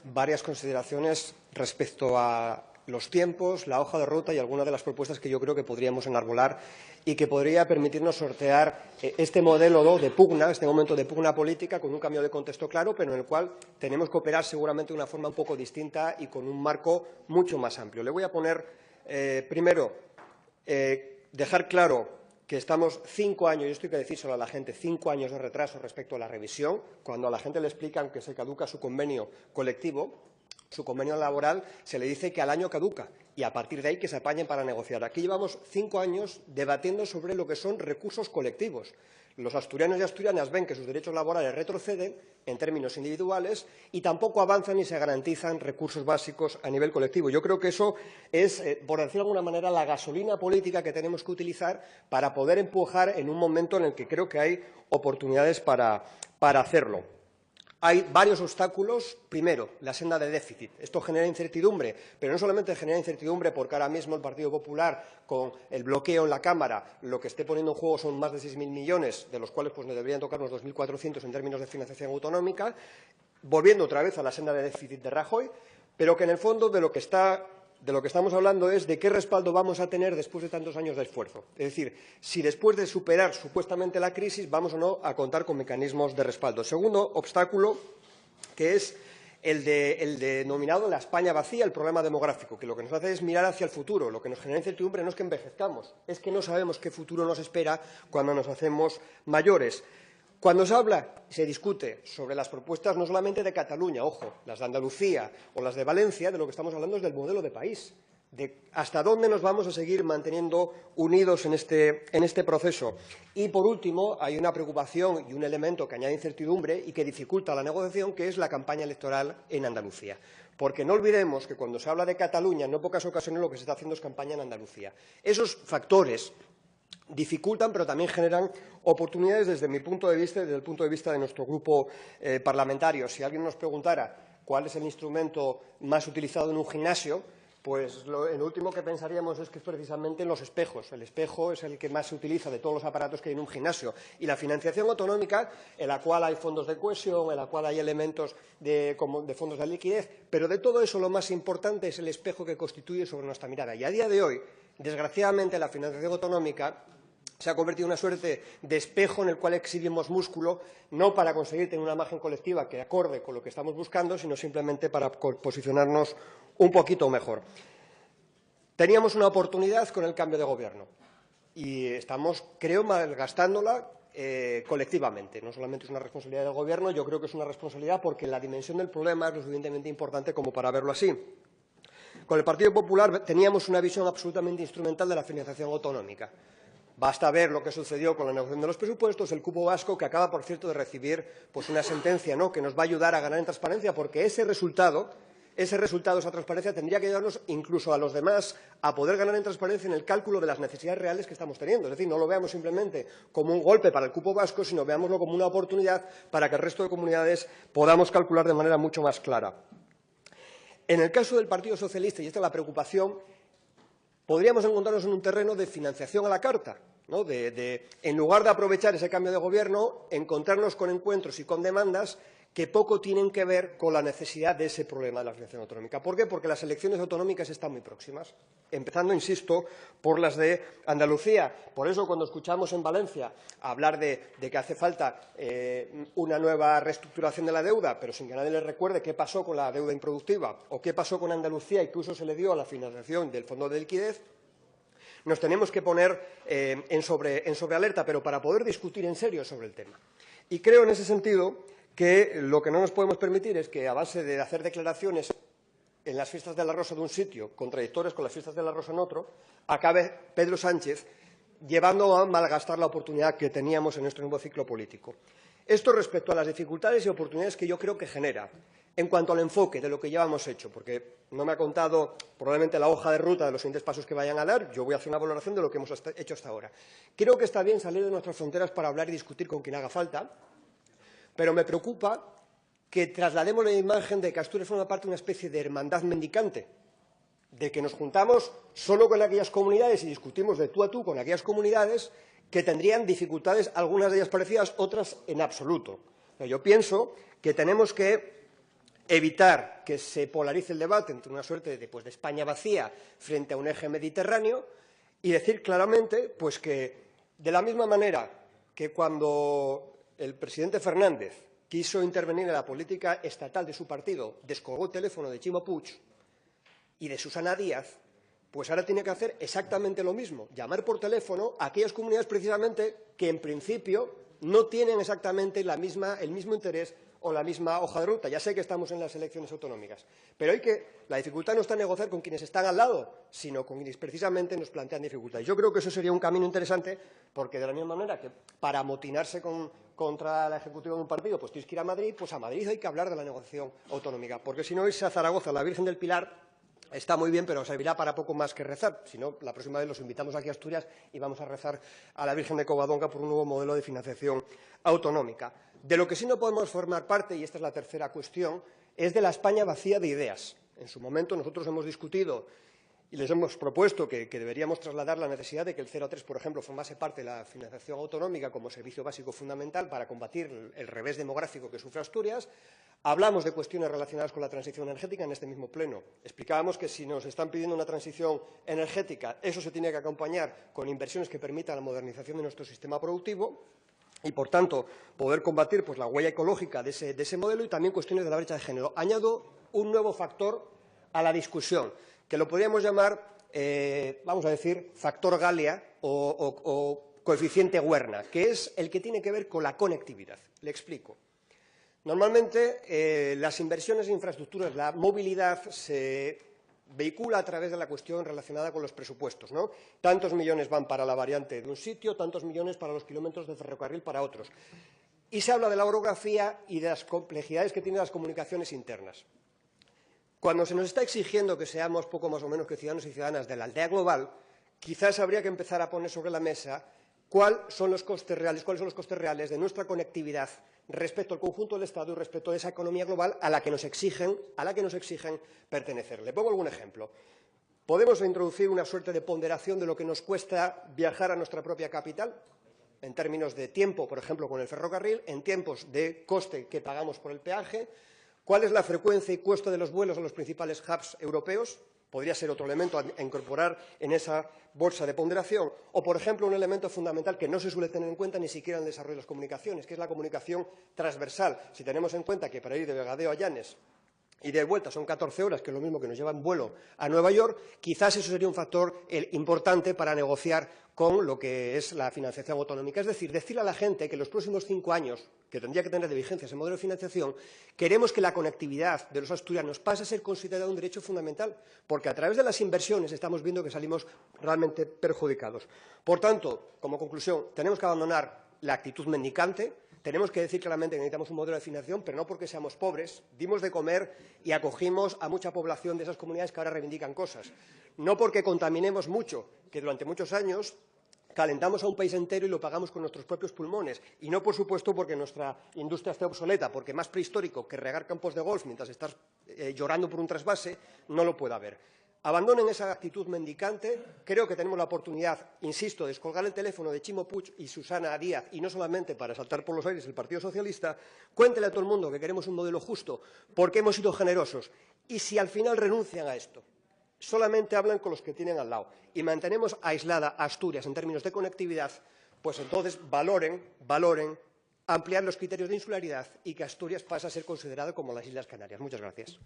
varias consideraciones respecto a los tiempos, la hoja de ruta y algunas de las propuestas que yo creo que podríamos enarbolar y que podría permitirnos sortear este modelo de pugna, este momento de pugna política, con un cambio de contexto claro, pero en el cual tenemos que operar seguramente de una forma un poco distinta y con un marco mucho más amplio. Le voy a poner, primero, dejar claro que estamos 5 años, y esto hay que decírselo a la gente, 5 años de retraso respecto a la revisión. Cuando a la gente le explican que se caduca su convenio colectivo, su convenio laboral, se le dice que al año caduca y a partir de ahí que se apañen para negociar. Aquí llevamos 5 años debatiendo sobre lo que son recursos colectivos. Los asturianos y asturianas ven que sus derechos laborales retroceden en términos individuales y tampoco avanzan ni se garantizan recursos básicos a nivel colectivo. Yo creo que eso es, por decirlo de alguna manera, la gasolina política que tenemos que utilizar para poder empujar en un momento en el que creo que hay oportunidades para hacerlo. Hay varios obstáculos. Primero, la senda de déficit. Esto genera incertidumbre, pero no solamente genera incertidumbre porque ahora mismo el Partido Popular, con el bloqueo en la Cámara, lo que esté poniendo en juego son más de 6.000 millones, de los cuales nos deberían tocar unos 2.400 en términos de financiación autonómica, volviendo otra vez a la senda de déficit de Rajoy, pero que en el fondo de lo que estamos hablando es de qué respaldo vamos a tener después de tantos años de esfuerzo. Es decir, si después de superar supuestamente la crisis vamos o no a contar con mecanismos de respaldo. Segundo obstáculo, que es el denominado la España vacía, el problema demográfico, que lo que nos hace es mirar hacia el futuro. Lo que nos genera incertidumbre no es que envejezcamos, es que no sabemos qué futuro nos espera cuando nos hacemos mayores. Cuando se habla y se discute sobre las propuestas no solamente de Cataluña, ojo, las de Andalucía o las de Valencia, de lo que estamos hablando es del modelo de país, de hasta dónde nos vamos a seguir manteniendo unidos en este proceso. Y, por último, hay una preocupación y un elemento que añade incertidumbre y que dificulta la negociación, que es la campaña electoral en Andalucía. Porque no olvidemos que cuando se habla de Cataluña, en no pocas ocasiones lo que se está haciendo es campaña en Andalucía. Esos factores dificultan, pero también generan oportunidades desde mi punto de vista y desde el punto de vista de nuestro grupo parlamentario. Si alguien nos preguntara cuál es el instrumento más utilizado en un gimnasio, pues el último que pensaríamos es que es precisamente en los espejos. El espejo es el que más se utiliza de todos los aparatos que hay en un gimnasio. Y la financiación autonómica, en la cual hay fondos de cohesión, en la cual hay elementos de fondos de liquidez, pero de todo eso lo más importante es el espejo que constituye sobre nuestra mirada. Y a día de hoy, desgraciadamente, la financiación autonómica se ha convertido en una suerte de espejo en el cual exhibimos músculo, no para conseguir tener una imagen colectiva que acorde con lo que estamos buscando, sino simplemente para posicionarnos un poquito mejor. Teníamos una oportunidad con el cambio de gobierno y estamos, creo, malgastándola colectivamente. No solamente es una responsabilidad del Gobierno, yo creo que es una responsabilidad porque la dimensión del problema es lo suficientemente importante como para verlo así. Con el Partido Popular teníamos una visión absolutamente instrumental de la financiación autonómica. Basta ver lo que sucedió con la negociación de los presupuestos, el cupo vasco, que acaba, por cierto, de recibir una sentencia, ¿no?, que nos va a ayudar a ganar en transparencia, porque esa transparencia tendría que ayudarnos incluso a los demás a poder ganar en transparencia en el cálculo de las necesidades reales que estamos teniendo. Es decir, no lo veamos simplemente como un golpe para el cupo vasco, sino veámoslo como una oportunidad para que el resto de comunidades podamos calcular de manera mucho más clara. En el caso del Partido Socialista, y esta es la preocupación, podríamos encontrarnos en un terreno de financiación a la carta, ¿no? En lugar de aprovechar ese cambio de gobierno, encontrarnos con encuentros y con demandas que poco tienen que ver con la necesidad de ese problema de la financiación autonómica. ¿Por qué? Porque las elecciones autonómicas están muy próximas, empezando, insisto, por las de Andalucía. Por eso, cuando escuchamos en Valencia hablar de que hace falta una nueva reestructuración de la deuda, pero sin que nadie les recuerde qué pasó con la deuda improductiva o qué pasó con Andalucía y qué uso se le dio a la financiación del Fondo de Liquidez, nos tenemos que poner en sobrealerta, pero para poder discutir en serio sobre el tema. Y creo, en ese sentido, que lo que no nos podemos permitir es que, a base de hacer declaraciones en las fiestas de la Rosa de un sitio, contradictorias con las fiestas de la Rosa en otro, acabe Pedro Sánchez llevando a malgastar la oportunidad que teníamos en nuestro nuevo ciclo político. Esto respecto a las dificultades y oportunidades que yo creo que genera. En cuanto al enfoque de lo que llevamos hecho, porque no me ha contado probablemente la hoja de ruta de los siguientes pasos que vayan a dar, yo voy a hacer una valoración de lo que hemos hecho hasta ahora. Creo que está bien salir de nuestras fronteras para hablar y discutir con quien haga falta, pero me preocupa que traslademos la imagen de que Asturias forma parte de una especie de hermandad mendicante, de que nos juntamos solo con aquellas comunidades y discutimos de tú a tú con aquellas comunidades que tendrían dificultades, algunas de ellas parecidas, otras en absoluto. Yo pienso que tenemos que evitar que se polarice el debate entre una suerte de España vacía frente a un eje mediterráneo y decir claramente pues, que, de la misma manera que cuando el presidente Fernández quiso intervenir en la política estatal de su partido, descolgó el teléfono de Chimo Puig y de Susana Díaz, pues ahora tiene que hacer exactamente lo mismo, llamar por teléfono a aquellas comunidades precisamente que en principio no tienen exactamente el mismo interés o la misma hoja de ruta. Ya sé que estamos en las elecciones autonómicas, pero la dificultad no está en negociar con quienes están al lado, sino con quienes precisamente nos plantean dificultades. Yo creo que eso sería un camino interesante, porque de la misma manera que para amotinarse contra la ejecutiva de un partido, pues tienes que ir a Madrid, pues a Madrid hay que hablar de la negociación autonómica, porque si no irse a Zaragoza, a la Virgen del Pilar, está muy bien, pero servirá para poco más que rezar. Si no, la próxima vez los invitamos aquí a Asturias y vamos a rezar a la Virgen de Covadonga por un nuevo modelo de financiación autonómica. De lo que sí no podemos formar parte, y esta es la tercera cuestión, es de la España vacía de ideas. En su momento nosotros hemos discutido y les hemos propuesto que deberíamos trasladar la necesidad de que el 0,3, por ejemplo, formase parte de la financiación autonómica como servicio básico fundamental para combatir el revés demográfico que sufre Asturias. Hablamos de cuestiones relacionadas con la transición energética en este mismo pleno. Explicábamos que si nos están pidiendo una transición energética, eso se tiene que acompañar con inversiones que permitan la modernización de nuestro sistema productivo y, por tanto, poder combatir la huella ecológica de ese modelo y también cuestiones de la brecha de género. Añado un nuevo factor a la discusión, que lo podríamos llamar, vamos a decir, factor Galia o coeficiente Werner, que es el que tiene que ver con la conectividad. Le explico. Normalmente, las inversiones en infraestructuras, la movilidad, se vehicula a través de la cuestión relacionada con los presupuestos, ¿no? Tantos millones van para la variante de un sitio, tantos millones para los kilómetros de ferrocarril para otros. Y se habla de la orografía y de las complejidades que tienen las comunicaciones internas. Cuando se nos está exigiendo que seamos poco más o menos que ciudadanos y ciudadanas de la aldea global, quizás habría que empezar a poner sobre la mesa cuáles son los costes reales de nuestra conectividad respecto al conjunto del Estado y respecto a esa economía global a la que nos exigen pertenecer. Le pongo algún ejemplo. Podemos introducir una suerte de ponderación de lo que nos cuesta viajar a nuestra propia capital, en términos de tiempo, por ejemplo, con el ferrocarril, en tiempos de coste que pagamos por el peaje. ¿Cuál es la frecuencia y coste de los vuelos a los principales hubs europeos? Podría ser otro elemento a incorporar en esa bolsa de ponderación. O, por ejemplo, un elemento fundamental que no se suele tener en cuenta ni siquiera en el desarrollo de las comunicaciones, que es la comunicación transversal. Si tenemos en cuenta que para ir de Vegadeo a Llanes y de vuelta son 14 horas, que es lo mismo que nos lleva en vuelo a Nueva York, quizás eso sería un factor importante para negociar con lo que es la financiación autonómica. Es decir, decirle a la gente que en los próximos 5 años, que tendría que tener de vigencia ese modelo de financiación, queremos que la conectividad de los asturianos pase a ser considerada un derecho fundamental, porque a través de las inversiones estamos viendo que salimos realmente perjudicados. Por tanto, como conclusión, tenemos que abandonar la actitud mendicante. Tenemos que decir claramente que necesitamos un modelo de financiación, pero no porque seamos pobres, dimos de comer y acogimos a mucha población de esas comunidades que ahora reivindican cosas. No porque contaminemos mucho, que durante muchos años calentamos a un país entero y lo pagamos con nuestros propios pulmones. Y no, por supuesto, porque nuestra industria esté obsoleta, porque más prehistórico que regar campos de golf mientras estás llorando por un trasvase, no lo puede haber. Abandonen esa actitud mendicante. Creo que tenemos la oportunidad, insisto, de descolgar el teléfono de Chimo Puig y Susana Díaz, y no solamente para saltar por los aires el Partido Socialista. Cuéntele a todo el mundo que queremos un modelo justo porque hemos sido generosos. Y si al final renuncian a esto, solamente hablan con los que tienen al lado y mantenemos aislada a Asturias en términos de conectividad, pues entonces valoren ampliar los criterios de insularidad y que Asturias pase a ser considerado como las Islas Canarias. Muchas gracias.